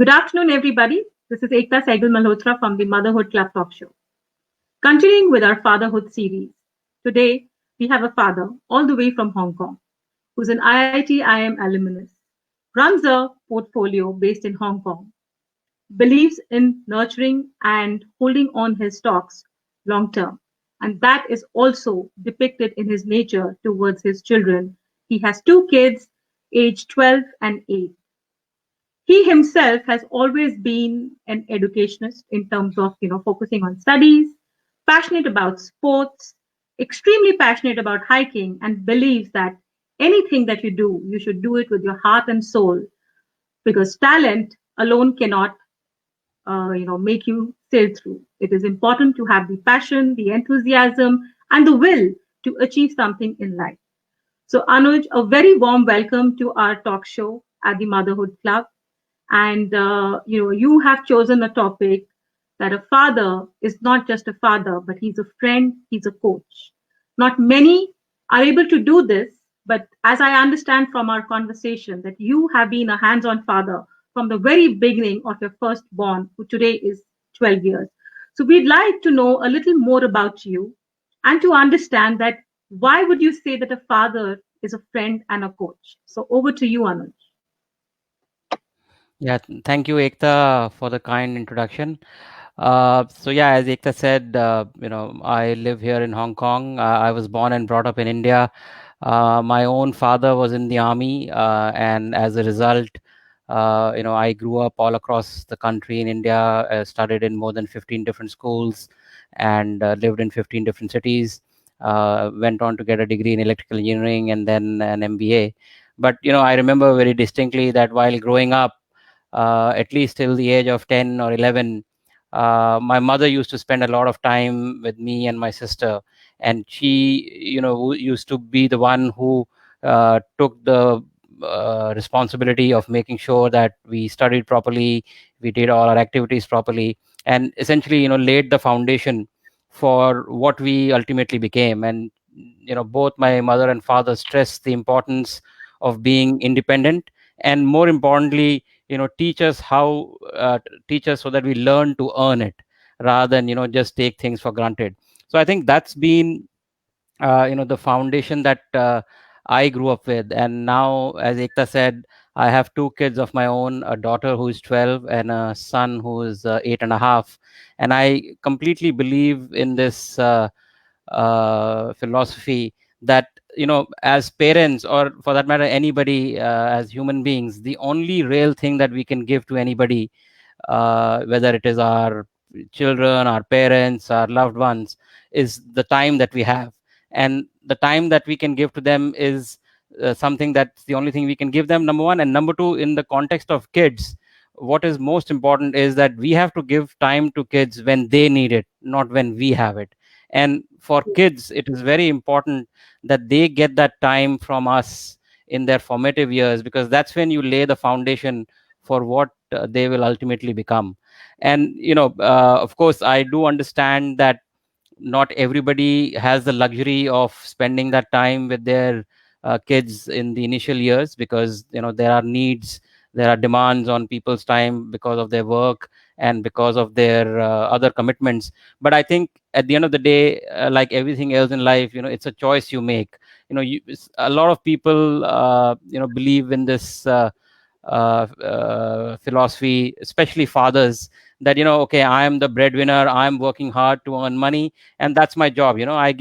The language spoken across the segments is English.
Good afternoon, everybody. This is Akta Sehgal Malhotra from the Motherhood Club Talk Show. Continuing with our fatherhood series, today we have a father all the way from Hong Kong who's an IIT IM alumnus, runs a portfolio based in Hong Kong, believes in nurturing and holding on his stocks long term. And that is also depicted in his nature towards his children. He has two kids, aged 12 and 8. He himself has always been an educationist in terms of focusing on studies, passionate about sports, extremely passionate about hiking, and believes that anything that you do, you should do it with your heart and soul because talent alone cannot make you sail through. It is important to have the passion, the enthusiasm, and the will to achieve something in life. So, Anuj, a very warm welcome to our talk show at the Motherhood Club. And you have chosen a topic that a father is not just a father, but he's a friend, he's a coach. Not many are able to do this, but as I understand from our conversation, that you have been a hands-on father from the very beginning of your firstborn, who today is 12 years. So we'd like to know a little more about you and to understand that why would you say that a father is a friend and a coach? So over to you, Anuj. Yeah, thank you, Ekta, for the kind introduction. So yeah, as Ekta said, I live here in Hong Kong. I was born and brought up in India. My own father was in the army, and as a result, I grew up all across the country in India, studied in more than 15 different schools, and lived in 15 different cities. Went on to get a degree in electrical engineering and then an MBA. But I remember very distinctly that while growing up, at least till the age of 10 or 11, my mother used to spend a lot of time with me and my sister, and she used to be the one who took the responsibility of making sure that we studied properly, we did all our activities properly, and essentially laid the foundation for what we ultimately became. And both my mother and father stressed the importance of being independent, and more importantly, teach us how teach us so that we learn to earn it rather than just take things for granted. So I think that's been the foundation that I grew up with. And now, as Ekta said, I have two kids of my own, a daughter who is 12 and a son who is 8.5. And I completely believe in this philosophy that as parents, or for that matter anybody, as human beings, the only real thing that we can give to anybody, whether it is our children, our parents, our loved ones, is the time that we have. And the time that we can give to them is something that's the only thing we can give them, number one. And number two, in the context of kids, what is most important is that we have to give time to kids when they need it, not when we have it. And for kids, it is very important that they get that time from us in their formative years, because that's when you lay the foundation for what they will ultimately become. And of course, I do understand that not everybody has the luxury of spending that time with their kids in the initial years, because there are needs, there are demands on people's time because of their work and because of their other commitments. But I think at the end of the day, like everything else in life, it's a choice you make. A lot of people believe in this philosophy, especially fathers, that okay, I am the breadwinner, I am working hard to earn money, and that's my job. I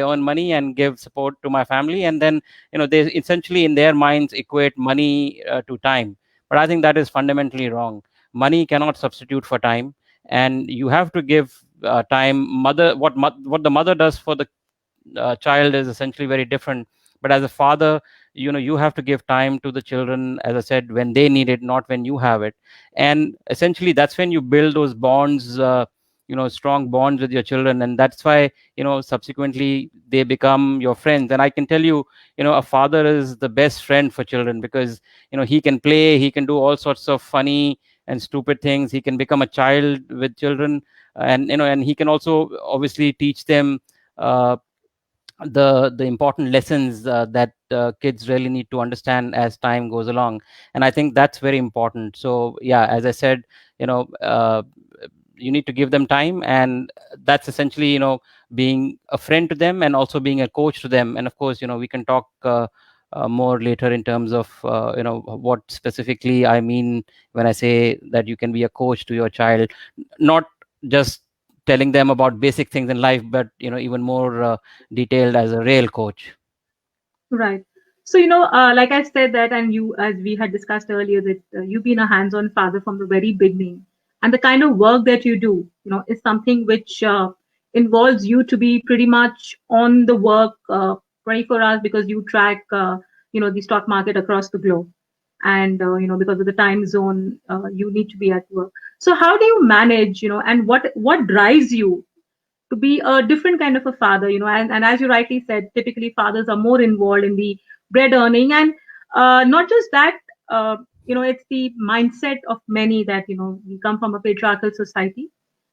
earn money and give support to my family, and then they essentially in their minds equate money to time. But I think that is fundamentally wrong. Money cannot substitute for time, and you have to give time. What the mother does for the child is essentially very different. But as a father, you have to give time to the children, as I said, when they need it, not when you have it. And essentially that's when you build those bonds, strong bonds with your children. And that's why subsequently they become your friends. And I can tell you, a father is the best friend for children, because he can play, he can do all sorts of funny and stupid things, he can become a child with children. And and he can also obviously teach them uh, the important lessons that kids really need to understand as time goes along. And I think that's very important. So yeah, as I said, you know you need to give them time, and that's essentially, being a friend to them and also being a coach to them. And of course, we can talk more later in terms of what specifically I mean when I say that you can be a coach to your child, not just telling them about basic things in life, but even more detailed as a real coach. Right. So, like I said that, and you, as we had discussed earlier, that you've been a hands-on father from the very beginning, and the kind of work that you do, is something which involves you to be pretty much on the work 24 hours, because you track, the stock market across the globe, and because of the time zone, you need to be at work. So, how do you manage, and what drives you to be a different kind of a father, and as you rightly said, typically fathers are more involved in the bread earning, and not just that, it's the mindset of many that, we come from a patriarchal society,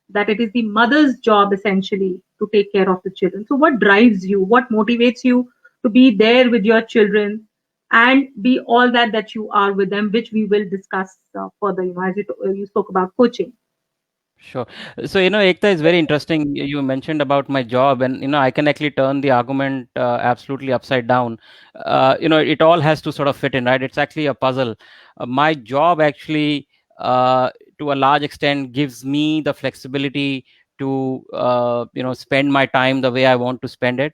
that it is the mother's job essentially to take care of the children. So what drives you, what motivates you to be there with your children and be all that you are with them, which we will discuss further, as you spoke about coaching. Sure. So, Ekta, is very interesting. You mentioned about my job, and I can actually turn the argument absolutely upside down. It all has to sort of fit in, right? It's actually a puzzle. My job actually, to a large extent, gives me the flexibility to, spend my time the way I want to spend it.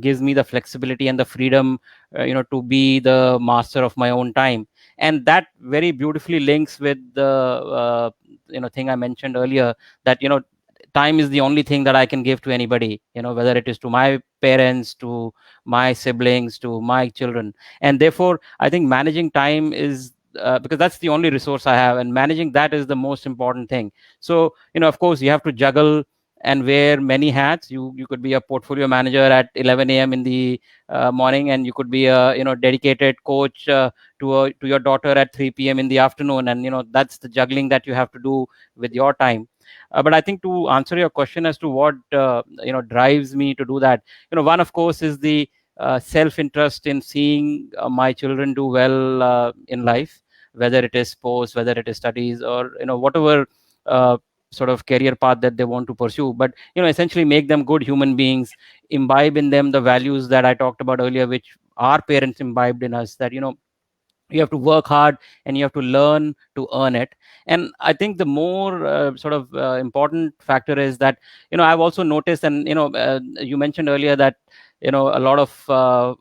Gives me the flexibility and the freedom, to be the master of my own time, and that very beautifully links with the thing I mentioned earlier, that time is the only thing that I can give to anybody, whether it is to my parents, to my siblings, to my children. And therefore I think managing time is, because that's the only resource I have, and managing that is the most important thing. So of course you have to juggle and wear many hats. You could be a portfolio manager at 11 a.m. in the morning, and you could be a dedicated coach to your daughter at 3 p.m. in the afternoon, and that's the juggling that you have to do with your time. But I think, to answer your question as to what drives me to do that, one of course is the self interest in seeing my children do well in life, whether it is sports, whether it is studies, or whatever uh, sort of career path that they want to pursue. But essentially make them good human beings, imbibe in them the values that I talked about earlier, which our parents imbibed in us, that you have to work hard and you have to learn to earn it. And I think the more sort of important factor is that I've also noticed, and you mentioned earlier that a lot of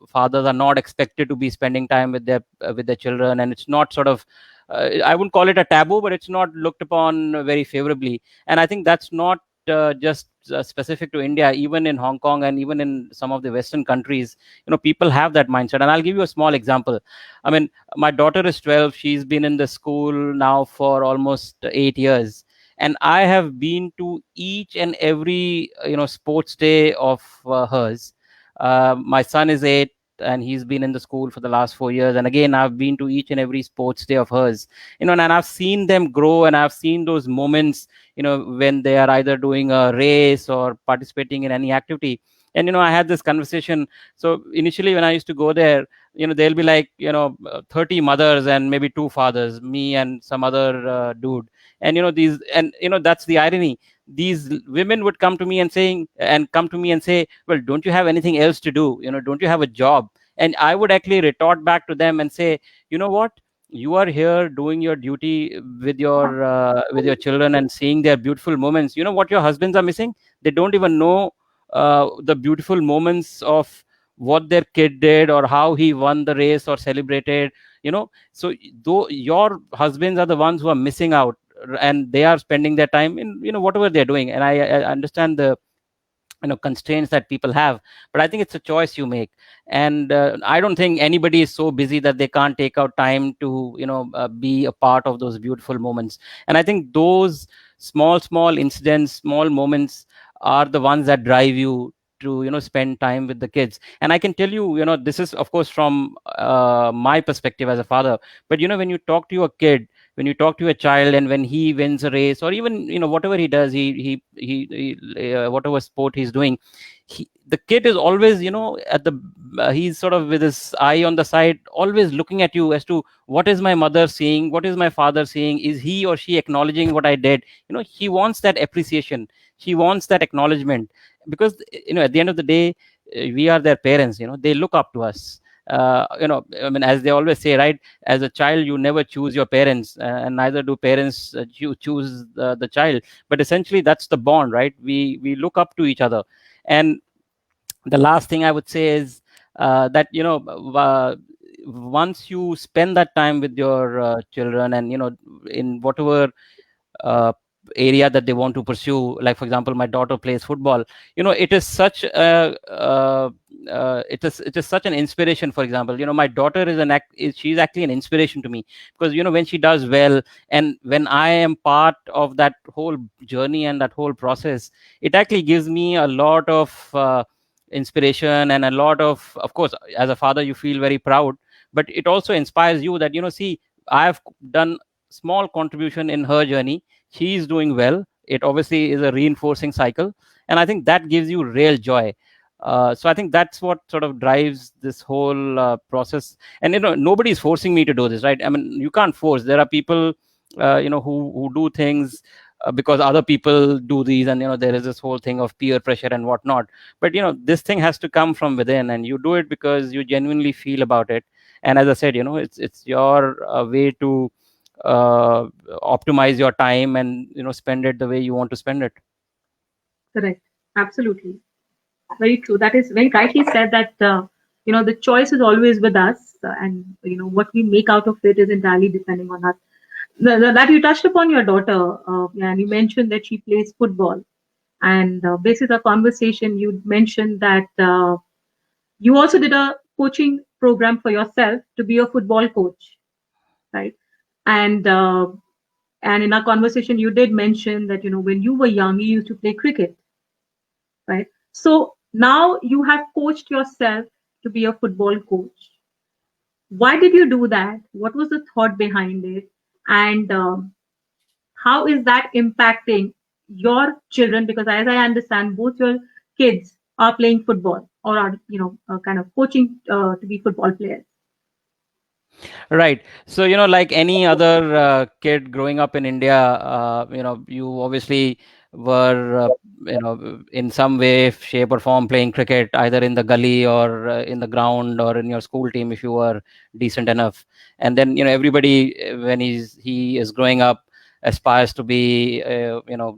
fathers are not expected to be spending time with their children, and it's not sort of I wouldn't call it a taboo, but it's not looked upon very favorably. And I think that's not just specific to India. Even in Hong Kong and even in some of the Western countries, people have that mindset. And I'll give you a small example. I mean, my daughter is 12. She's been in the school now for almost 8 years, and I have been to each and every sports day of hers. My son is 8, and he's been in the school for the last 4 years, and again I've been to each and every sports day of hers. And I've seen them grow, and I've seen those moments, when they are either doing a race or participating in any activity. And I had this conversation. So initially, when I used to go there, they'll be like 30 mothers and maybe two fathers, me and some other dude. And these, and that's the irony. These women would come to me and say, well, don't you have anything else to do? Don't you have a job? And I would actually retort back to them and say, you know what, you are here doing your duty with your children and seeing their beautiful moments. You know what your husbands are missing? They don't even know the beautiful moments of what their kid did, or how he won the race or celebrated. So though your husbands are the ones who are missing out, and they are spending their time in whatever they're doing. And I understand the constraints that people have, but I think it's a choice you make. And I don't think anybody is so busy that they can't take out time to be a part of those beautiful moments. And I think those small incidents, small moments, are the ones that drive you to spend time with the kids. And I can tell you, this is of course from my perspective as a father, but when you talk to your kid, when you talk to a child and when he wins a race, or even whatever he does, he whatever sport he's doing, the kid is always at the he's sort of with his eye on the side, always looking at you as to what is my mother seeing, what is my father seeing, is he or she acknowledging what I did. He wants that appreciation, he wants that acknowledgement, because at the end of the day, we are their parents. They look up to us. I mean, as they always say, right, as a child you never choose your parents, and neither do parents choose the child. But essentially that's the bond, right? We look up to each other. And the last thing I would say is that once you spend that time with your children, and in whatever uh, area that they want to pursue, like for example my daughter plays football, it is such a it is such an inspiration. For example, my daughter she's actually an inspiration to me, because when she does well, and when I am part of that whole journey and that whole process, it actually gives me a lot of inspiration, and a lot of course, as a father you feel very proud, but it also inspires you that see, I have done small contribution in her journey, she is doing well. It obviously is a reinforcing cycle, and I think that gives you real joy. So I think that's what sort of drives this whole process. And nobody's forcing me to do this, right? I mean, you can't force. There are people who do things because other people do these, and there is this whole thing of peer pressure and whatnot. But this thing has to come from within, and you do it because you genuinely feel about it. And as I said, it's your way to uh, optimize your time, and spend it the way you want to spend it. Correct. Absolutely. Very true. That is very rightly said that, the choice is always with us, and, what we make out of it is entirely depending on us. That you touched upon your daughter, and you mentioned that she plays football. And basis of conversation, you mentioned that you also did a coaching program for yourself to be a football coach, right? And and in our conversation, you did mention that when you were young, you used to play cricket, right? So now you have coached yourself to be a football coach. Why did you do that? What was the thought behind it? And how is that impacting your children? Because as I understand, both your kids are playing football, or are kind of coaching to be football players. Right. So, like any other kid growing up in India, you obviously were, in some way, shape, or form playing cricket, either in the gully, or in the ground, or in your school team if you were decent enough. And then, everybody, when he is growing up, aspires to be,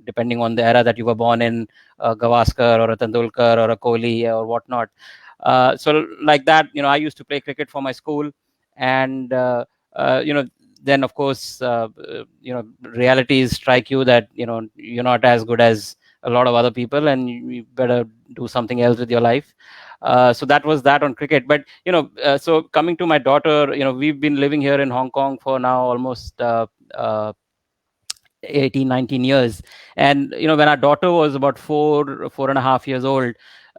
depending on the era that you were born in, a Gavaskar or a Tendulkar or a Kohli or whatnot. So, like that, I used to play cricket for my school. And uh, you know then of course, realities strike you that you're not as good as a lot of other people, and you better do something else with your life. So that was that on cricket. But so coming to my daughter, we've been living here in Hong Kong for now almost 18, 19 years. And when our daughter was about 4.5 years old,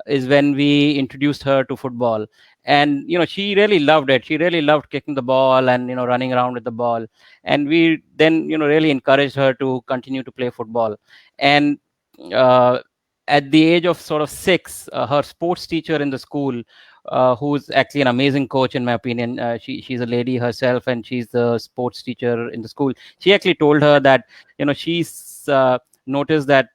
is when we introduced her to football. And she really loved it. She really loved kicking the ball and running around with the ball. And we then really encouraged her to continue to play football. And uh, at the age of sort of 6, her sports teacher in the school, who's actually an amazing coach in my opinion, she's a lady herself, and she's the sports teacher in the school. She actually told her that she's noticed that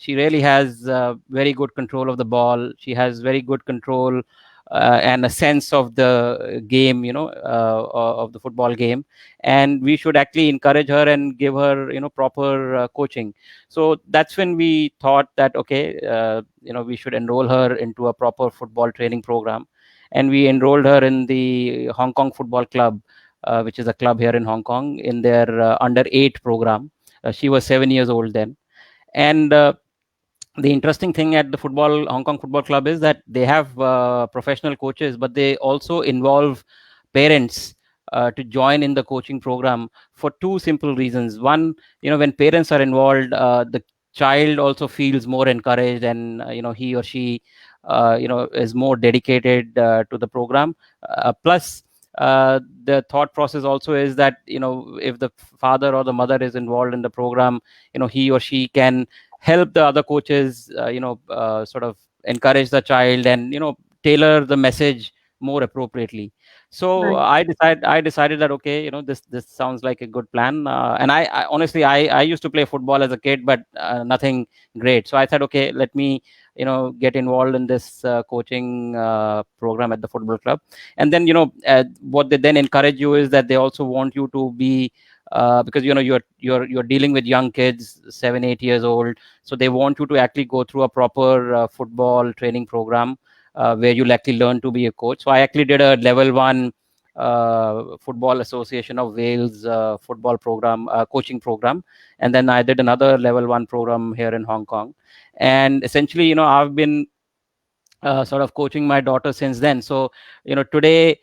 she really has very good control of the ball. She has very good control and a sense of the game, of the football game. And we should actually encourage her and give her proper coaching. So that's when we thought that, okay, we should enroll her into a proper football training program. And we enrolled her in the Hong Kong Football Club, which is a club here in Hong Kong, in their under 8 program. She was 7 years old then. And the interesting thing at the Hong Kong Football Club is that they have professional coaches, but they also involve parents to join in the coaching program for two simple reasons. One, when parents are involved, the child also feels more encouraged, and he or she is more dedicated to the program. Plus, the thought process also is that, if the father or the mother is involved in the program, he or she can help the other coaches, sort of encourage the child, and tailor the message more appropriately. So Right. I decided that, okay, this sounds like a good plan. And I honestly, I used to play football as a kid, but nothing great. So I said, okay, let me get involved in this coaching program at the football club. And then, what they then encourage you is that they also want you to be, because you're dealing with young kids, 7-8 years old. So they want you to actually go through a proper football training program, where you'll actually learn to be a coach. So I actually did a level 1 Football Association of Wales football program, coaching program. And then I did another level 1 program here in Hong Kong. And essentially, I've been sort of coaching my daughter since then. So, today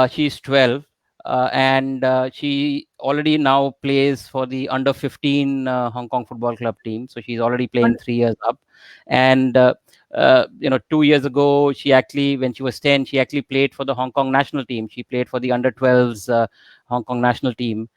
she's 12, and she already now plays for the under 15 Hong Kong Football Club team. So she's already playing 3 years up. And 2 years ago, she actually, when she was 10, she actually played for the Hong Kong national team. She played for the under 12s Hong Kong national team.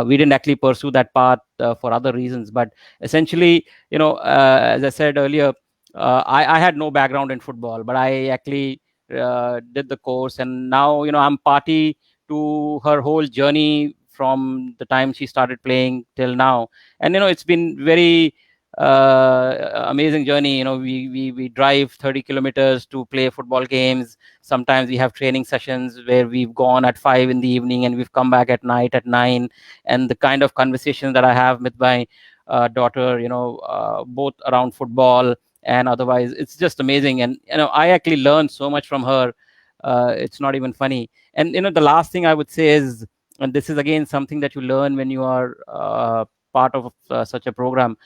We didn't actually pursue that path for other reasons, but essentially, as I said earlier, I had no background in football, but I actually did the course, and now I'm party to her whole journey from the time she started playing till now. And it's been very amazing journey. We drive 30 kilometers to play football games. Sometimes we have training sessions where we've gone at 5 in the evening and we've come back at night at 9. And the kind of conversation that I have with my daughter, both around football and otherwise, it's just amazing. And I actually learned so much from her. It's not even funny. And the last thing I would say is, and this is again something that you learn when you are part of such a program,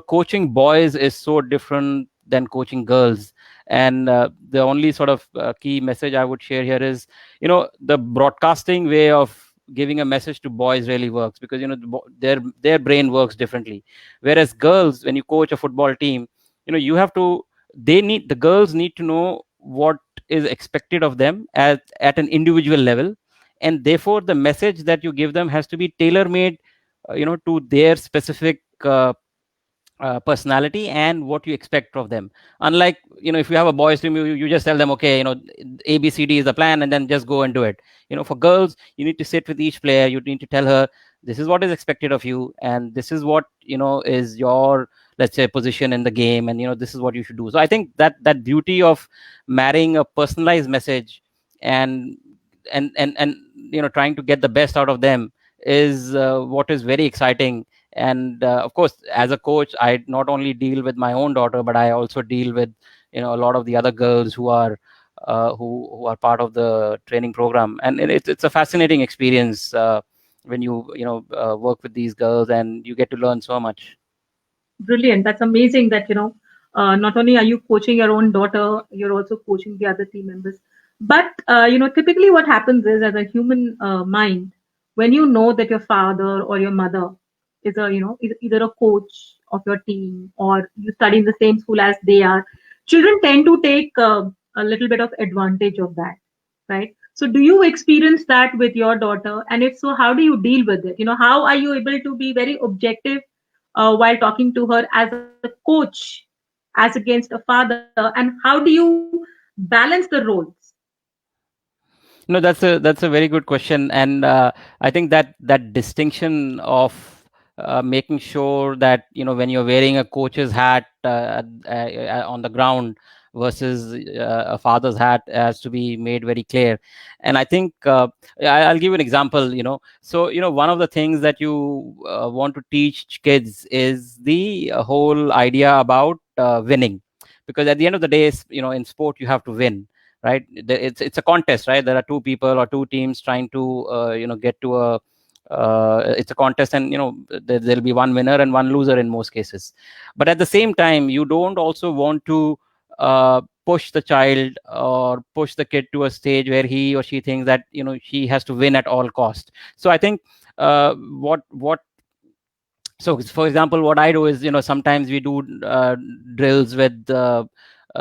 coaching boys is so different than coaching girls. And the only sort of key message I would share here is, the broadcasting way of giving a message to boys really works, because their brain works differently. Whereas girls, when you coach a football team, you have to the girls need to know what is expected of them at an individual level. And therefore the message that you give them has to be tailor made, to their specific personality and what you expect of them. Unlike, if you have a boys team, you just tell them, okay, ABCD is the plan, and then just go and do it. For girls, you need to sit with each player. You need to tell her, this is what is expected of you, and this is what is your, let's say, position in the game, and this is what you should do. So I think that beauty of marrying a personalized message, and trying to get the best out of them, is what is very exciting. And of course, as a coach, I not only deal with my own daughter, but I also deal with a lot of the other girls who are who are part of the training program. And it's a fascinating experience when you work with these girls, and you get to learn so much. Brilliant. That's amazing that, not only are you coaching your own daughter, you're also coaching the other team members. But, typically what happens is, as a human mind, when you know that your father or your mother is either a coach of your team, or you study in the same school as they are, children tend to take a little bit of advantage of that, right? So do you experience that with your daughter? And if so, how do you deal with it? How are you able to be very objective while talking to her as a coach, as against a father, and how do you balance the roles? No, that's a very good question. And I think that distinction of making sure that when you're wearing a coach's hat on the ground versus a father's hat has to be made very clear. And I think I'll give you an example. So one of the things that you want to teach kids is the whole idea about winning, because at the end of the day, in sport you have to win, right? It's a contest, right? There are two people or two teams trying to get to a it's a contest, and there'll be one winner and one loser in most cases. But at the same time, you don't also want to push the child or push the kid to a stage where he or she thinks that she has to win at all cost. So I think what so for example, what I do is, sometimes we do drills with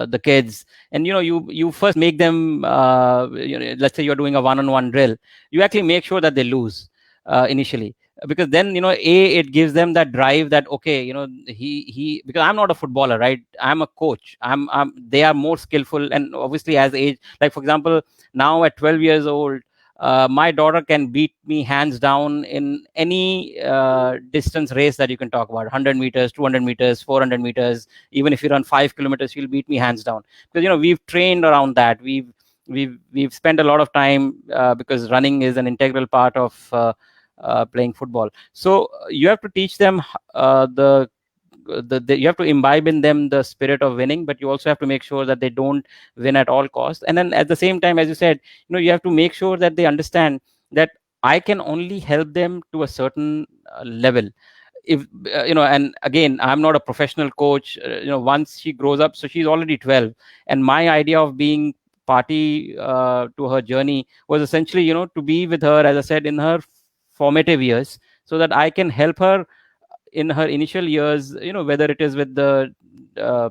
the kids, and you first make them, let's say you're doing a one-on-one drill, you actually make sure that they lose initially, because then it gives them that drive that, okay, he because I'm not a footballer, right? I'm a coach. They are more skillful, and obviously as age, like for example, now at 12 years old, my daughter can beat me hands down in any distance race that you can talk about: 100 meters, 200 meters, 400 meters. Even if you run 5 kilometers, she'll beat me hands down, because we've trained around that. We've spent a lot of time, because running is an integral part of playing football. So you have to teach them you have to imbibe in them the spirit of winning, but you also have to make sure that they don't win at all costs. And then at the same time, as you said, you have to make sure that they understand that I can only help them to a certain level. If and again, I'm not a professional coach. Once she grows up, so she's already 12, and my idea of being party to her journey was essentially, to be with her, as I said, in her formative years, so that I can help her in her initial years, whether it is with the uh,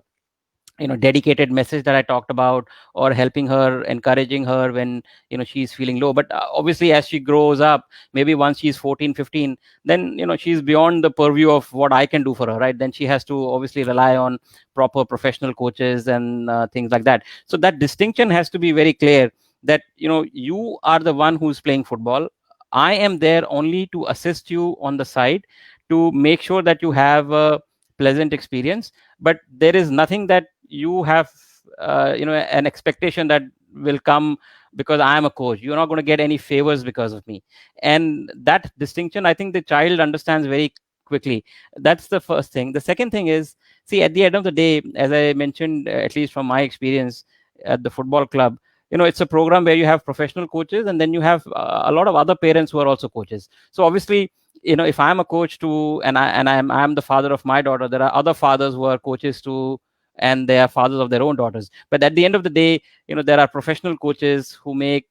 dedicated message that I talked about, or helping her, encouraging her when she's feeling low. But obviously, as she grows up, maybe once she's 14, 15, then she's beyond the purview of what I can do for her, right? Then she has to obviously rely on proper professional coaches and things like that. So that distinction has to be very clear, that you are the one who's playing football. I am there only to assist you on the side, to make sure that you have a pleasant experience. But there is nothing that you have an expectation that will come because I am a coach. You're not going to get any favors because of me. And that distinction, I think the child understands very quickly. That's the first thing. The second thing is, see, at the end of the day, as I mentioned, at least from my experience at the football club, it's a program where you have professional coaches, and then you have a lot of other parents who are also coaches. So obviously, if I'm a coach too, and I'm the father of my daughter, there are other fathers who are coaches too, and they are fathers of their own daughters. But at the end of the day, there are professional coaches who make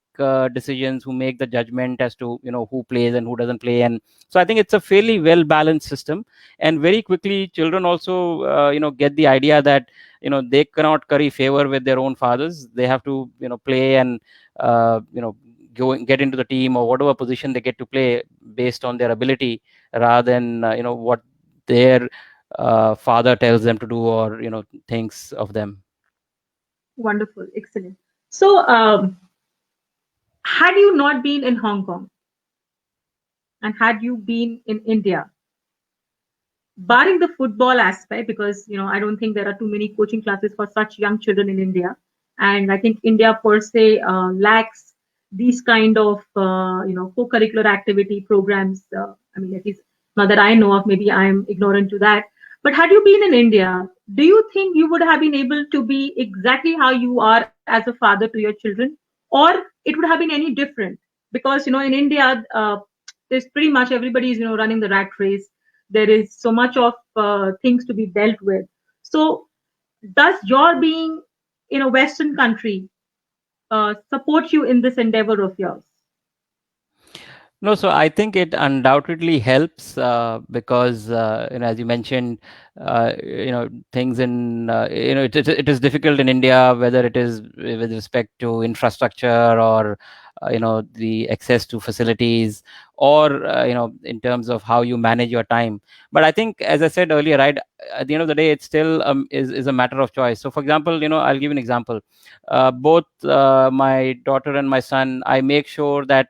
decisions, who make the judgment as to who plays and who doesn't play. And so I think it's a fairly well balanced system. And very quickly, children also get the idea that they cannot curry favor with their own fathers. They have to play and go and get into the team, or whatever position they get to play, based on their ability, rather than what their father tells them to do, or thinks of them. Wonderful, excellent. So, had you not been in Hong Kong and had you been in India, barring the football aspect, because I don't think there are too many coaching classes for such young children in India, and I think India per se lacks these kind of co-curricular activity programs. I mean, at least not that I know of. Maybe I am ignorant to that. But had you been in India, do you think you would have been able to be exactly how you are as a father to your children, or it would have been any different? Because in India, there's pretty much everybody is running the rat race. There is so much of things to be dealt with. So does your being in a Western country support you in this endeavor of yours? No, so I think it undoubtedly helps, because as you mentioned, things in it is difficult in India, whether it is with respect to infrastructure, or the access to facilities, or in terms of how you manage your time. But I think, as I said earlier, right, at the end of the day, it still is a matter of choice. So, for example, I'll give you an example. Both my daughter and my son, I make sure that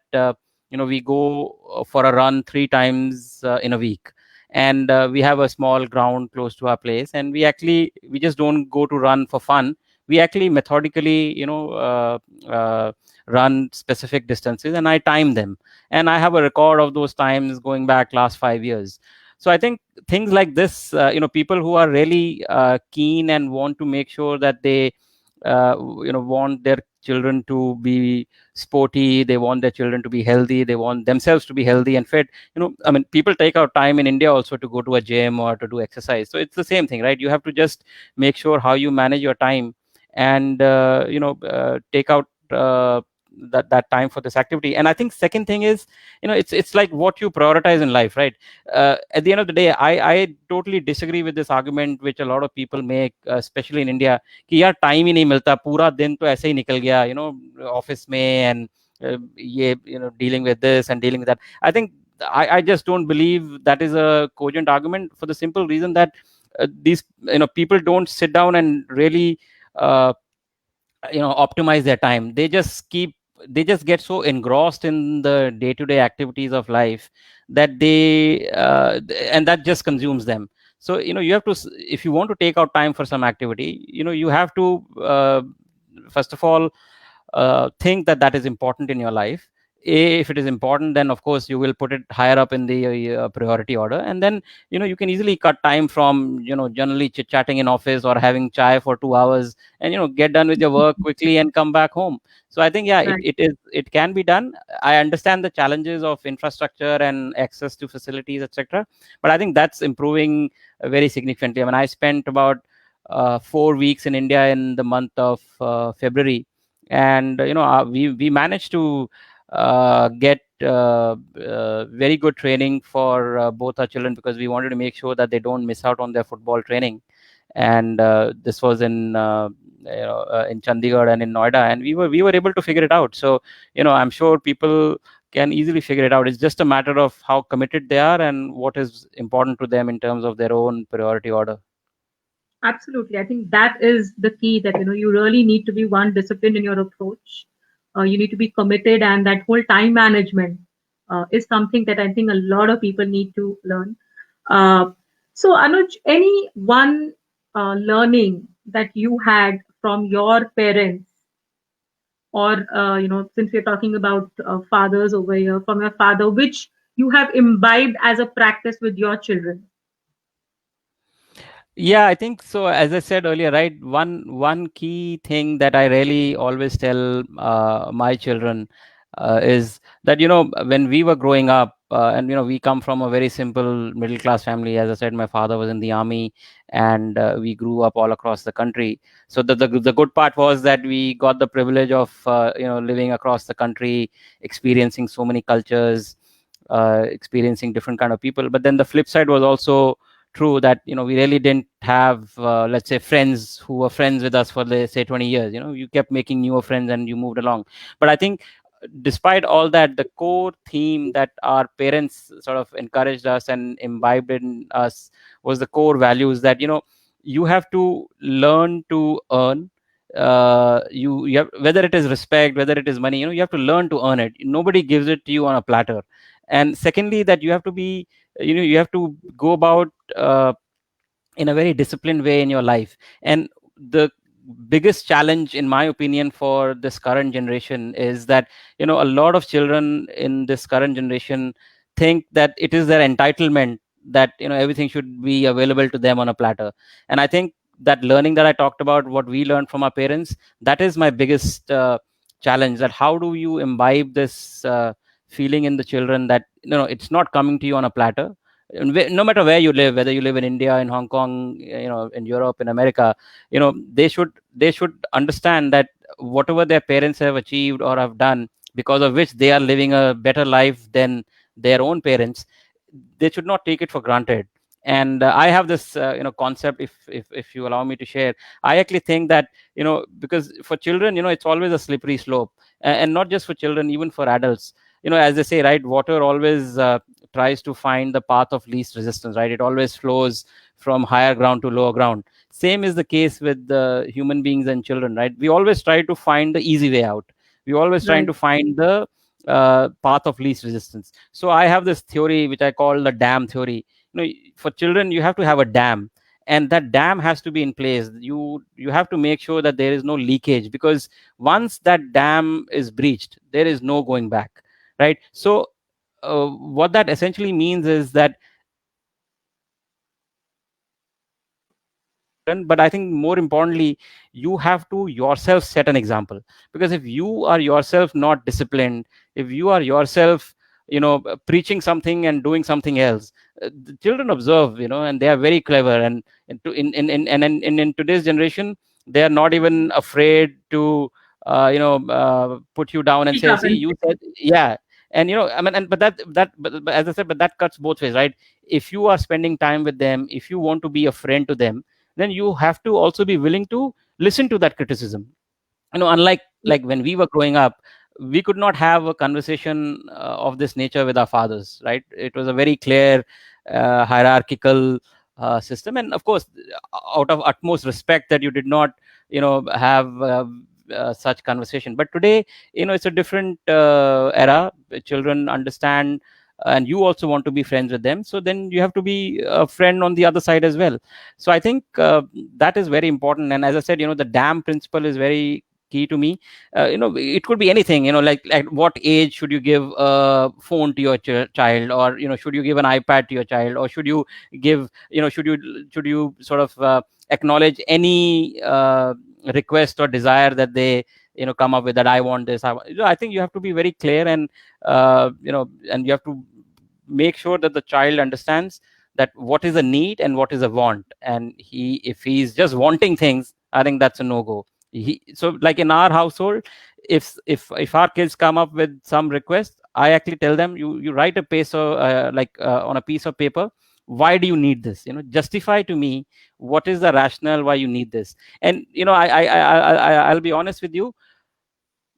we go for a run 3 times in a week. And we have a small ground close to our place, and we just don't go to run for fun. We actually methodically run specific distances, and I time them, and I have a record of those times going back last 5 years. So I think things like this, people who are really keen and want to make sure that they want their children to be sporty, they want their children to be healthy, they want themselves to be healthy and fit. I mean, people take out time in India also to go to a gym or to do exercise. So it's the same thing, right? You have to just make sure how you manage your time, and take out that time for this activity. And I think second thing is, it's like what you prioritize in life, right? At the end of the day, I totally disagree with this argument which a lot of people make, especially in India, कि यार time ही नहीं मिलता, पूरा दिन तो ऐसे ही निकल गया, office में, and ये, dealing with this and dealing with that. I think I just don't believe that is a cogent argument, for the simple reason that these people don't sit down and really uh, optimize their time. They just get so engrossed in the day to day activities of life that and that just consumes them. So you have to, if you want to take out time for some activity, you have to first of all think that that is important in your life. If it is important, then of course you will put it higher up in the priority order, and then you can easily cut time from generally chit chatting in office or having chai for 2 hours, and get done with your work quickly and come back home. So I think, yeah, Right. it can be done. I understand the challenges of infrastructure and access to facilities, etc., but I think that's improving very significantly. I mean, I spent about 4 weeks in India in the month of February, and we managed to get very good training for both our children, because we wanted to make sure that they don't miss out on their football training. And this was in Chandigarh and in Noida, and we were able to figure it out. So I'm sure people can easily figure it out. It's just a matter of how committed they are and what is important to them in terms of their own priority order. Absolutely. I think that is the key, that you really need to be one disciplined in your approach. You need to be committed, and that whole time management is something that I think a lot of people need to learn. Uh, so Anuj, any one learning that you had from your parents, or since we're talking about fathers over here, from your father, which you have imbibed as a practice with your children? Yeah, I think so. As I said earlier, right? One key thing that I really always tell my children is that when we were growing up, and we come from a very simple middle class family. As I said, my father was in the army, and we grew up all across the country. So the good part was that we got the privilege of living across the country, experiencing so many cultures, experiencing different kind of people. But then the flip side was also true, that we really didn't have, let's say, friends who were friends with us for, let's say, 20 years. You kept making newer friends and you moved along. But I think despite all that, the core theme that our parents sort of encouraged us and imbibed in us was the core values that you have to learn to earn. You have, whether it is respect, whether it is money, you have to learn to earn it. Nobody gives it to you on a platter. And secondly, that you have to be, you have to go about in a very disciplined way in your life. And the biggest challenge, in my opinion, for this current generation is that a lot of children in this current generation think that it is their entitlement that everything should be available to them on a platter. And I think that learning that I talked about, what we learned from our parents, that is my biggest challenge, that how do you imbibe this feeling in the children that it's not coming to you on a platter. And no matter where you live, whether you live in India, in Hong Kong, in Europe, in America, they should understand that whatever their parents have achieved or have done, because of which they are living a better life than their own parents, they should not take it for granted. And I have this concept, if you allow me to share. I actually think that because for children, it's always a slippery slope. And not just for children, even for adults. As they say, right, water always tries to find the path of least resistance, right? It always flows from higher ground to lower ground. Same is the case with the human beings and children, right? We always try to find the easy way out. We always trying Right. to find the path of least resistance. So I have this theory which I call the dam theory. For children, you have to have a dam, and that dam has to be in place. You have to make sure that there is no leakage, because once that dam is breached, there is no going back, right? So what that essentially means is that children, but I think more importantly, you have to yourself set an example. Because if you are yourself not disciplined, if you are yourself preaching something and doing something else, the children observe, and they are very clever. And in today's generation, they are not even afraid to put you down and Speak say, up see, and you said, yeah. And I mean, and but as I said, but that cuts both ways, right? If you are spending time with them, if you want to be a friend to them, then you have to also be willing to listen to that criticism. Unlike like when we were growing up, we could not have a conversation of this nature with our fathers, right? It was a very clear hierarchical system, and of course, out of utmost respect, that you did not have such conversation. But today, it's a different era. Children understand, and you also want to be friends with them, so then you have to be a friend on the other side as well. So I think that is very important. And as I said, the dam principle is very key to me. It could be anything, like what age should you give a phone to your child, or should you give an iPad to your child, or should you give, should you sort of acknowledge any request or desire that they come up with, that I want this, I think you have to be very clear, and you have to make sure that the child understands that what is a need and what is a want. And if he's just wanting things, I think that's a no go. So like in our household, if our kids come up with some request, I actually tell them, you write a piece of on a piece of paper, why do you need this, justify to me what is the rationale why you need this. And I'll be honest with you,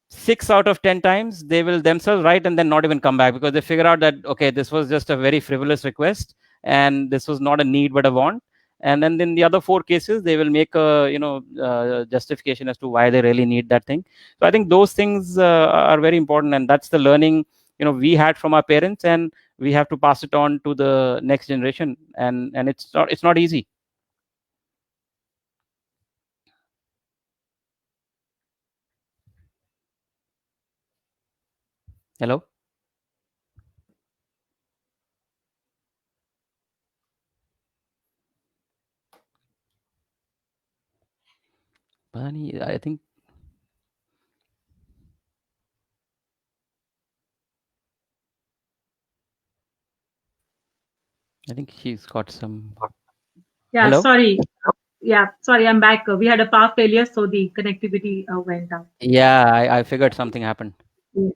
6 out of 10 times they will themselves write and then not even come back, because they figure out that, okay, this was just a very frivolous request, and this was not a need but a want. And then in the other 4 cases, they will make a justification as to why they really need that thing. So I think those things are very important, and that's the learning we had from our parents, and we have to pass it on to the next generation. And it's not easy. Hello, Bani, I think she's got some. yeah, Hello. sorry. Yeah, sorry, I'm back. We had a power failure, so the connectivity went out. Yeah, I figured something happened. Yeah.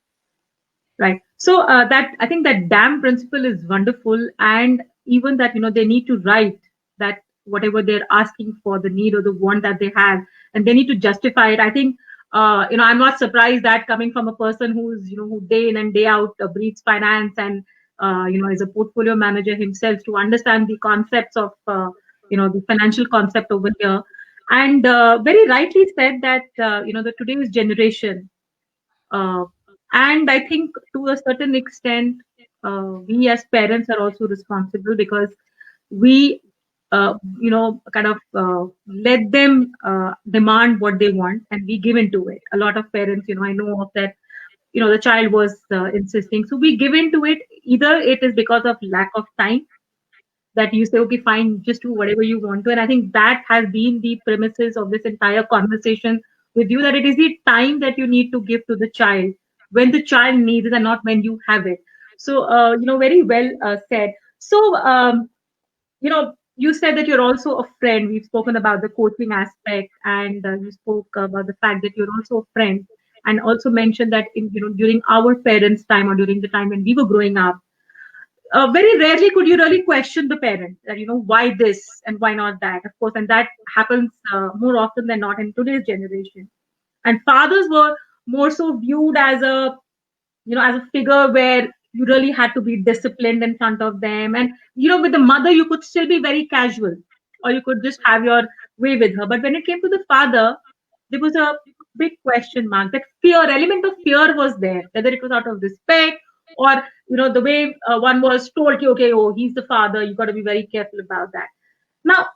Right. So that I think that dam principle is wonderful, and even that they need to write that whatever they're asking for, the need or the want that they have, and they need to justify it. I think I'm not surprised that coming from a person who's who day in and day out breathes finance and is a portfolio manager himself, to understand the concepts of the financial concept over here, and very rightly said that the today's generation. Uh, and I think to a certain extent, we as parents are also responsible, because we, kind of let them demand what they want, and we give into it. A lot of parents, I know of that, the child was insisting. So we give into it. Either it is because of lack of time, that you say, okay, fine, just do whatever you want to. And I think that has been the premises of this entire conversation with you, that it is the time that you need to give to the child when the child needs it and not when you have it. So, very well said. So, you said that you're also a friend. We've spoken about the coaching aspect, and you spoke about the fact that you're also a friend, and also mentioned that during our parents' time, or during the time when we were growing up, very rarely could you really question the parent, that why this and why not that, of course. And that happens more often than not in today's generation. And fathers were more so viewed as a as a figure where you really had to be disciplined in front of them. And with the mother, you could still be very casual, or you could just have your way with her. But when it came to the father, there was a big question mark. That fear, element of fear was there, whether it was out of respect, or the way one was told, okay, oh, he's the father, you got to be very careful about that. Now,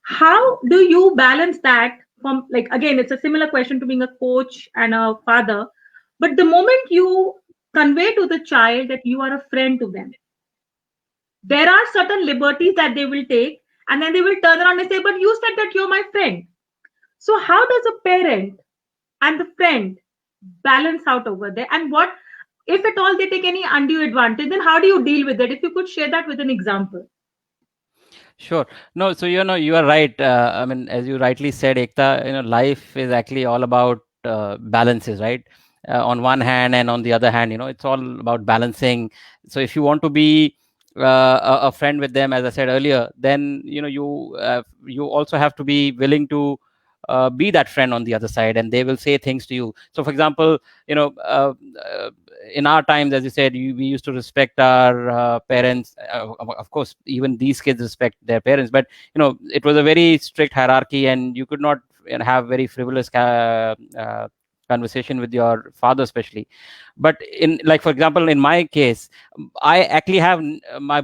how do you balance that? From, like, again, it's a similar question to being a coach and a father, but the moment you convey to the child that you are a friend to them, there are certain liberties that they will take, and then they will turn around and say, but you said that you're my friend. So how does a parent and the friend balance out over there? And what if at all they take any undue advantage, then how do you deal with it? If you could share that with an example. Sure. No, so you are right. I mean, as you rightly said, Ekta, life is actually all about balances, right? On one hand, and on the other hand, it's all about balancing. So if you want to be a friend with them, as I said earlier, then you also have to be willing to be that friend on the other side, and they will say things to you. So for example, you know uh, uh, in our times, as you said, we used to respect our parents. Of course, even these kids respect their parents, but it was a very strict hierarchy, and you could not have very frivolous conversation with your father, especially. But in, like, for example, in my case, I actually have my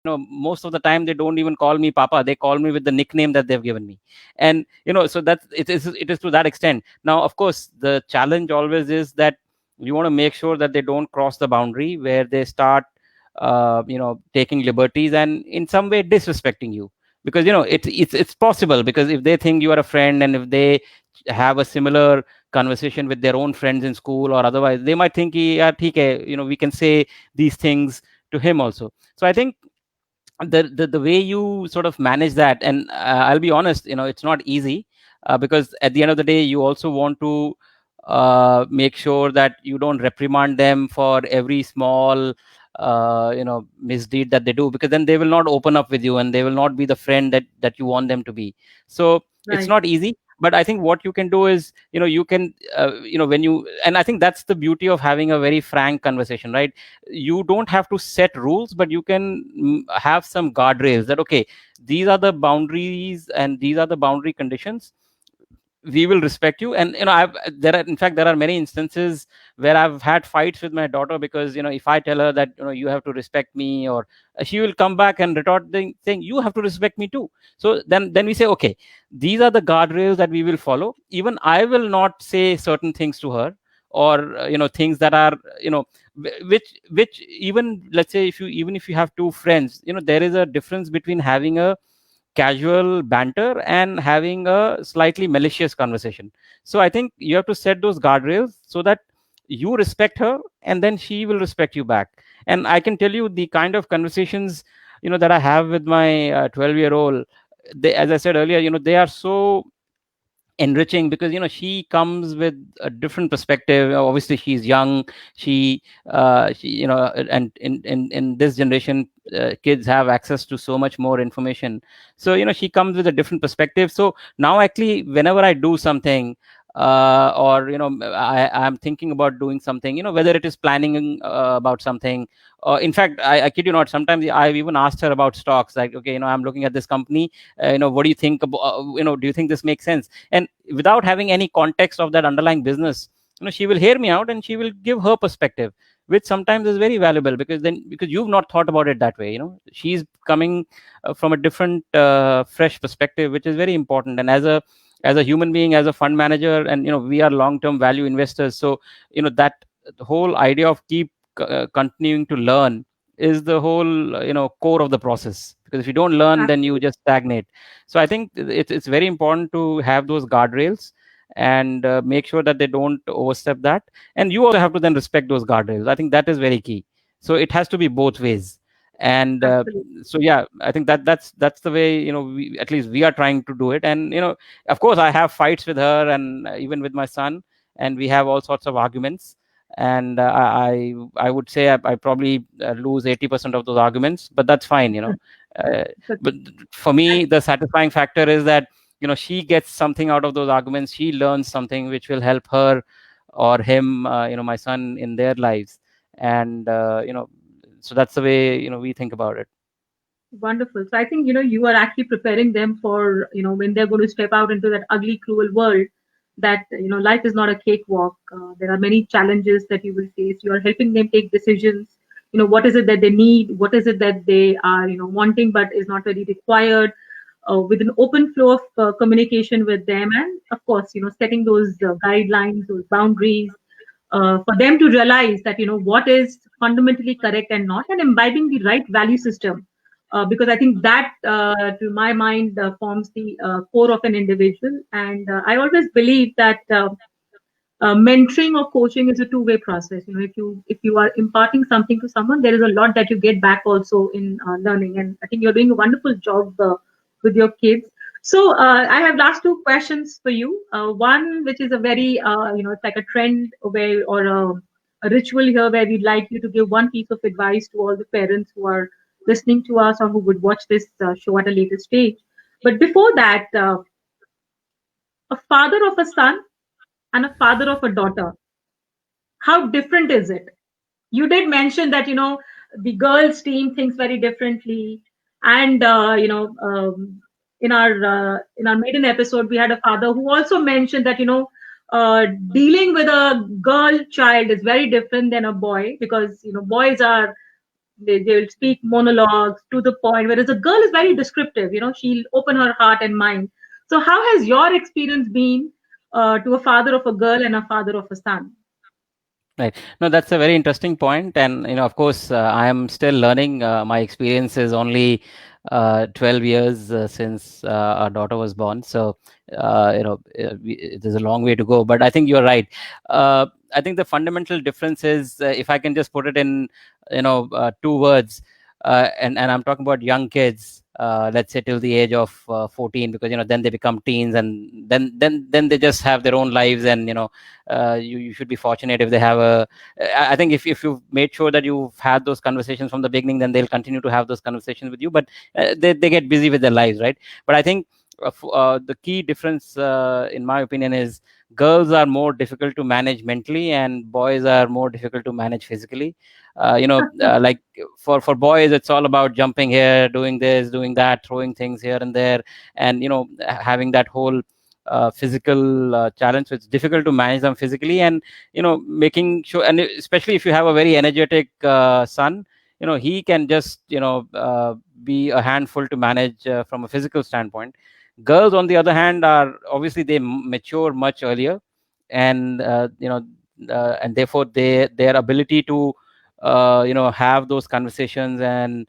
most of the time they don't even call me papa, they call me with the nickname that they've given me. And so that's it is to that extent. Now, of course, the challenge always is that you want to make sure that they don't cross the boundary where they start taking liberties and in some way disrespecting you. Because it's possible, because if they think you are a friend, and if they have a similar conversation with their own friends in school or otherwise, they might think, yeah, theek hai, we can say these things to him also. So I think the way you sort of manage that, and I'll be honest, it's not easy, because at the end of the day, you also want to make sure that you don't reprimand them for every small misdeed that they do, because then they will not open up with you, and they will not be the friend that you want them to be. So it's Right. not easy, but I think what you can do is, you can when you, and I think that's the beauty of having a very frank conversation, right? You don't have to set rules, but you can have some guardrails that, okay, these are the boundaries and these are the boundary conditions. We will respect you. And there are many instances where I've had fights with my daughter, because if I tell her that you have to respect me, or she will come back and retort saying you have to respect me too. So then we say, okay, these are the guardrails that we will follow. Even I will not say certain things to her, or things that are which, even let's say, if you have two friends, there is a difference between having a casual banter and having a slightly malicious conversation. So I think you have to set those guardrails so that you respect her, and then she will respect you back. And I can tell you the kind of conversations that I have with my 12-year-old. They, as I said earlier, they are so enriching, because she comes with a different perspective. Obviously, she's young. She and in this generation, kids have access to so much more information. So she comes with a different perspective. So now, actually, whenever I do something, or I'm thinking about doing something, whether it is planning about something, or in fact, I kid you not, sometimes I've even asked her about stocks, like, okay, I'm looking at this company, what do you think about, do you think this makes sense? And without having any context of that underlying business, she will hear me out, and she will give her perspective, which sometimes is very valuable, because you've not thought about it that way. She's coming from a different fresh perspective, which is very important. And as a human being, as a fund manager, and we are long term value investors, so that the whole idea of keep continuing to learn is the whole core of the process, because if you don't learn, then you Absolutely. just stagnate. So I think it's very important to have those guardrails, and make sure that they don't overstep that. And you also have to then respect those guardrails. I think that is very key. So it has to be both ways. And Absolutely. so yeah, I think that's the way, at least we are trying to do it. And of course, I have fights with her, and even with my son, and we have all sorts of arguments. And I would say I probably lose 80% of those arguments, but that's fine. uh, But but for me, that- the satisfying factor is that she gets something out of those arguments. She learns something which will help her or him, my son, in their lives. And so that's the way we think about it. Wonderful. So I think, you are actually preparing them for, when they're going to step out into that ugly, cruel world, that, life is not a cakewalk. There are many challenges that you will face. You are helping them take decisions. What is it that they need? What is it that they are, wanting but is not really required? With an open flow of communication with them. And of course, setting those guidelines, those boundaries, for them to realize that what is fundamentally correct and not, and imbibing the right value system, because I think that, to my mind, forms the core of an individual. And I always believe that mentoring or coaching is a two-way process. If you are imparting something to someone, there is a lot that you get back also in learning. And I think you're doing a wonderful job with your kids. So I have last two questions for you. One, which is a very, it's like a trend where, or a ritual here where we'd like you to give one piece of advice to all the parents who are listening to us or who would watch this show at a later stage. But before that, a father of a son and a father of a daughter, how different is it? You did mention that the girls team thinks very differently, and in our maiden episode we had a father who also mentioned that dealing with a girl child is very different than a boy, because boys are, they'll speak monologues to the point, whereas a girl is very descriptive. She'll open her heart and mind. So how has your experience been to a father of a girl and a father of a son? Right. No, that's a very interesting point, and of course, I am still learning. My experience is only 12 years since our daughter was born, so there's a long way to go. But I think you're right. I think the fundamental difference is, if I can just put it in, two words, and I'm talking about young kids. Let's say till the age of 14, because then they become teens, and then they just have their own lives, and you should be fortunate if they have a. I think if you've made sure that you've had those conversations from the beginning, then they'll continue to have those conversations with you, but they get busy with their lives, right? But I think the key difference, in my opinion, is girls are more difficult to manage mentally, and boys are more difficult to manage physically. Like for boys, it's all about jumping here, doing this, doing that, throwing things here and there, and having that whole physical challenge. So it's difficult to manage them physically, and making sure, and especially if you have a very energetic son, he can just be a handful to manage from a physical standpoint. Girls, on the other hand, are obviously they mature much earlier, and and therefore their ability to have those conversations and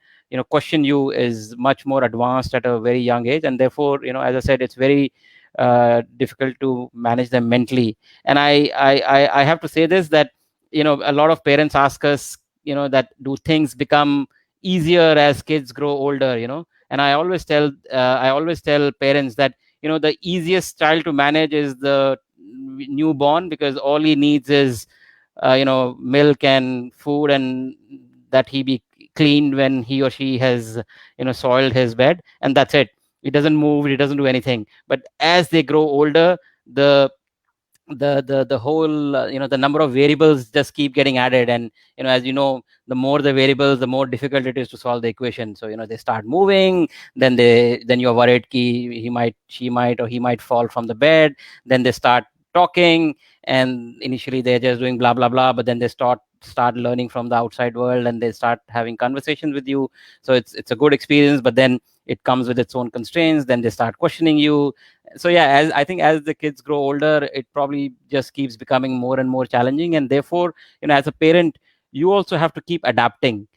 question you is much more advanced at a very young age, and therefore, as I said, it's very difficult to manage them mentally. And I have to say this, that a lot of parents ask us, that do things become easier as kids grow older, and I always tell parents that the easiest child to manage is the newborn, because all he needs is milk and food, and that he be cleaned when he or she has soiled his bed, and that's it. He doesn't move, he doesn't do anything. But as they grow older, the the whole the number of variables just keep getting added, and as the more the variables, the more difficult it is to solve the equation. So they start moving, then you're worried ki he might, she might, or he might fall from the bed. Then they start talking, and initially they're just doing blah blah blah, but then they start learning from the outside world, and they start having conversations with you. So it's a good experience, but then it comes with its own constraints. Then they start questioning you. So yeah, as I think, as the kids grow older, it probably just keeps becoming more and more challenging, and therefore, as a parent, you also have to keep adapting.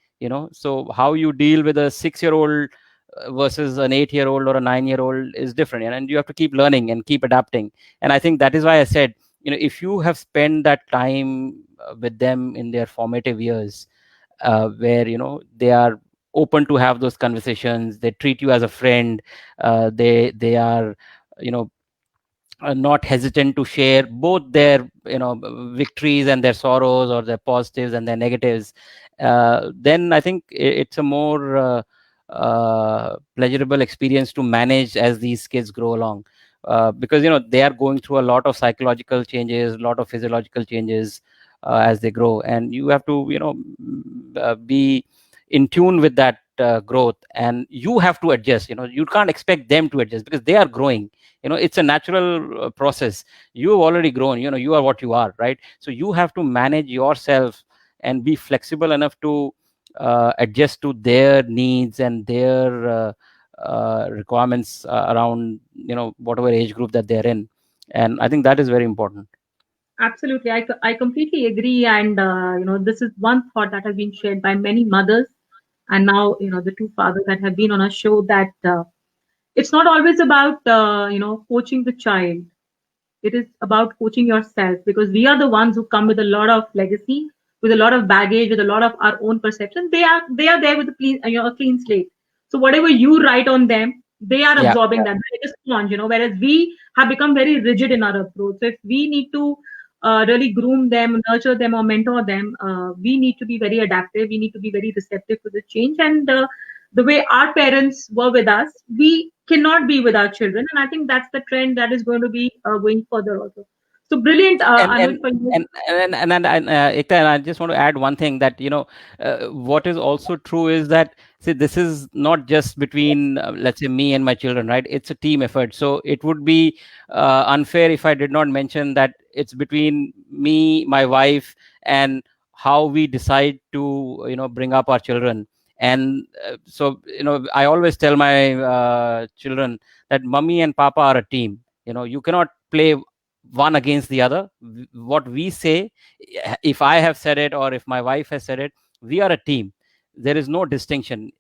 So how you deal with a 6-year old versus an 8-year old or a 9-year old is different, and you have to keep learning and keep adapting. And I think that is why I said, if you have spent that time with them in their formative years, where they are open to have those conversations, they treat you as a friend, they are you know not hesitant to share both their victories and their sorrows, or their positives and their negatives, then I think it's a more pleasurable experience to manage as these kids grow along, because they are going through a lot of psychological changes, a lot of physiological changes as they grow, and you have to be in tune with that growth, and you have to adjust. You can't expect them to adjust, because they are growing. It's a natural process. You have already grown. You are what you are, right? So you have to manage yourself and be flexible enough to adjust to their needs and their requirements around whatever age group that they're in. And I think that is very important. Absolutely, I completely agree, and this is one thought that has been shared by many mothers, and now the two fathers that have been on our show, that it's not always about coaching the child. It is about coaching yourself, because we are the ones who come with a lot of legacy, with a lot of baggage, with a lot of our own perception. They are there with a clean slate. So whatever you write on them, They are Yeah. absorbing that like a sponge, whereas we have become very rigid in our approach. So if we need to really groom them, nurture them, or mentor them, we need to be very adaptive. We need to be very receptive to the change. And the way our parents were with us, we cannot be with our children. And I think that's the trend that is going to be going further also. So brilliant, and and Anuj, for you. Ekta, and I just want to add one thing that what is also true is that, see, this is not just between let's say me and my children, right? It's a team effort. So it would be unfair if I did not mention that it's between me, my wife, and how we decide to bring up our children. And so I always tell my children that mummy and papa are a team. You cannot play one against the other. What we say, if I have said it or if my wife has said it, we are a team. There is no distinction.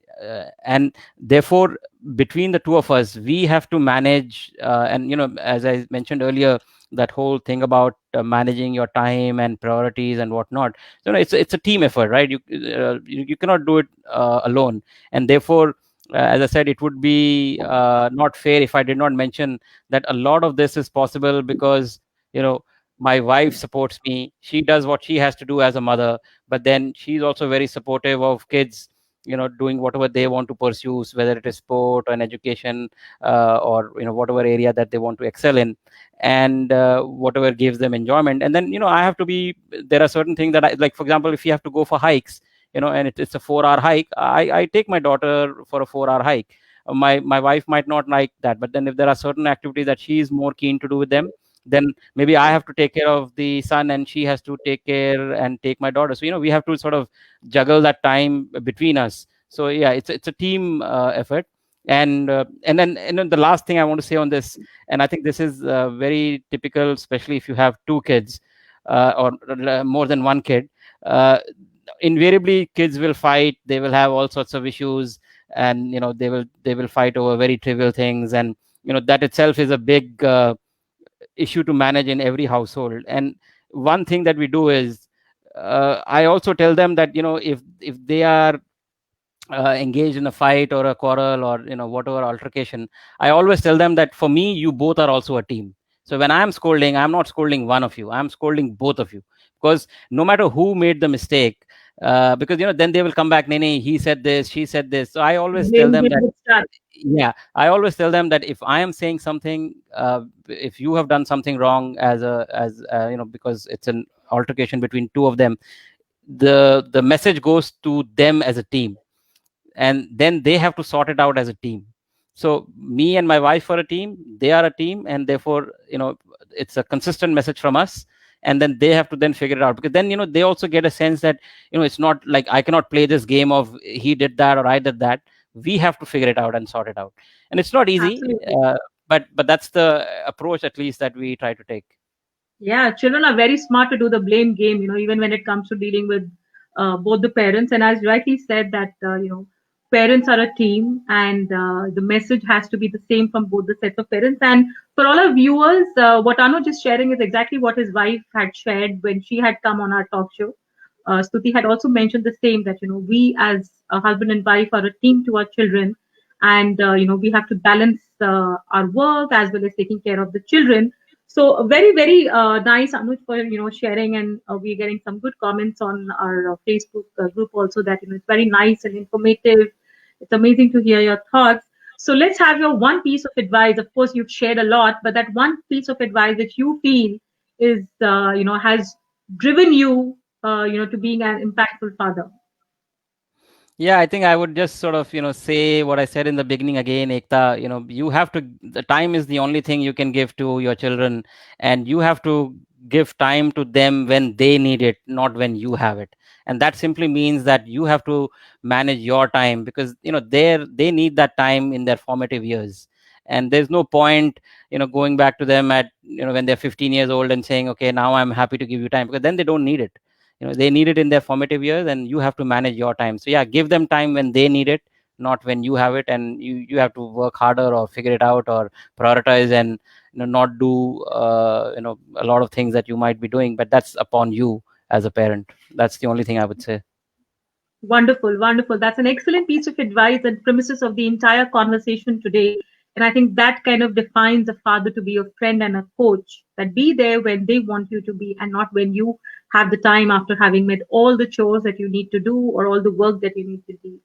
And therefore, between the two of us, we have to manage. And, as I mentioned earlier, that whole thing about managing your time and priorities and whatnot. So, it's a team effort, right? You cannot do it alone. And therefore, as I said, it would be not fair if I did not mention that a lot of this is possible because you know my wife supports me. She does what she has to do as a mother, but then she's also very supportive of kids doing whatever they want to pursue, whether it is sport or an education, or whatever area that they want to excel in, and whatever gives them enjoyment. And then I have to be, there are certain things that I like. For example, if you have to go for hikes, and it's a 4-hour hike, I take my daughter for a 4-hour hike. My wife might not like that, but then if there are certain activities that she is more keen to do with them, then maybe I have to take care of the son and she has to take care and take my daughter. So we have to sort of juggle that time between us. So yeah, it's a team effort. And then the last thing I want to say on this, and I think this is very typical, especially if you have two kids, or more than one kid. uh, Invariably kids will fight, they will have all sorts of issues, and they will fight over very trivial things. And that itself is a big issue to manage in every household. And one thing that we do is, I also tell them that if they are engaged in a fight or a quarrel or whatever altercation, I always tell them that for me, you both are also a team. So when I'm scolding, I'm not scolding one of you, I'm scolding both of you. Because no matter who made the mistake, because then they will come back, Nene, he said this, she said this. So I always tell Blame them game that, would start. yeah, I always tell them that if I am saying something, if you have done something wrong, because it's an altercation between two of them, the message goes to them as a team, and then they have to sort it out as a team. So me and my wife are a team, they are a team, and therefore it's a consistent message from us. And then they have to then figure it out, because then they also get a sense that it's not like I cannot play this game of he did that or I did that. We have to figure it out and sort it out, and it's not easy. Absolutely. But that's the approach, at least, that we try to take. Yeah, children are very smart to do the blame game, even when it comes to dealing with both the parents. And as rightly said, that, parents are a team and the message has to be the same from both the sets of parents. And for all our viewers, what Anuj is sharing is exactly what his wife had shared when she had come on our talk show. Stuti had also mentioned the same, that, we as a husband and wife are a team to our children. And, we have to balance our work as well as taking care of the children. So very, very nice, Anuj, for sharing, and we're getting some good comments on our Facebook group also, that it's very nice and informative. It's amazing to hear your thoughts. So let's have your one piece of advice. Of course, you've shared a lot, but that one piece of advice that you feel is has driven you to being an impactful father. Yeah, I think I would just sort of, say what I said in the beginning again, Ekta. You have to, the time is the only thing you can give to your children, and you have to give time to them when they need it, not when you have it. And that simply means that you have to manage your time, because, they need that time in their formative years. And there's no point, going back to them at, when they're 15 years old and saying, okay, now I'm happy to give you time, because then they don't need it. They need it in their formative years, and you have to manage your time. So yeah, give them time when they need it, not when you have it. And you have to work harder or figure it out or prioritize, and not do a lot of things that you might be doing, but that's upon you as a parent. That's the only thing I would say. Wonderful, wonderful. That's an excellent piece of advice and premises of the entire conversation today. And I think that kind of defines a father to be a friend and a coach, that be there when they want you to be and not when you have the time after having made all the chores that you need to do or all the work that you need to do.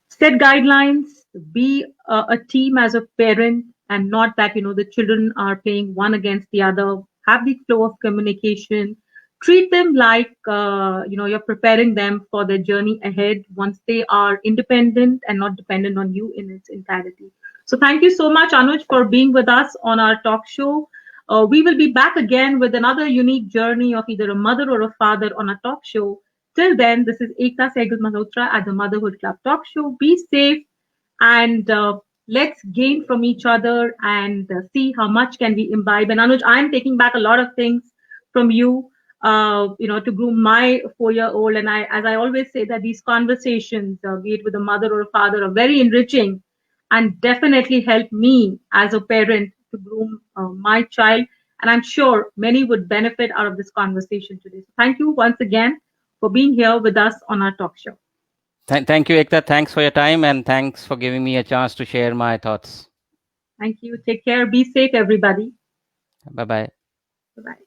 Set guidelines, be a team as a parent, and not that the children are playing one against the other. Have the flow of communication. Treat them like you're preparing them for their journey ahead once they are independent and not dependent on you in its entirety. So thank you so much, Anuj, for being with us on our talk show. We will be back again with another unique journey of either a mother or a father on a talk show. Till then, this is Ekta Sehgal Malhotra at the Motherhood Club Talk Show. Be safe and let's gain from each other and see how much can we imbibe. And Anuj, I'm taking back a lot of things from you, to groom my 4-year-old. And as I always say, that these conversations, be it with a mother or a father, are very enriching and definitely help me as a parent to groom my child. And I'm sure many would benefit out of this conversation today. So thank you once again for being here with us on our talk show. Thank you, Ekta. Thanks for your time and thanks for giving me a chance to share my thoughts. Thank you. Take care. Be safe, everybody. Bye bye. Bye bye.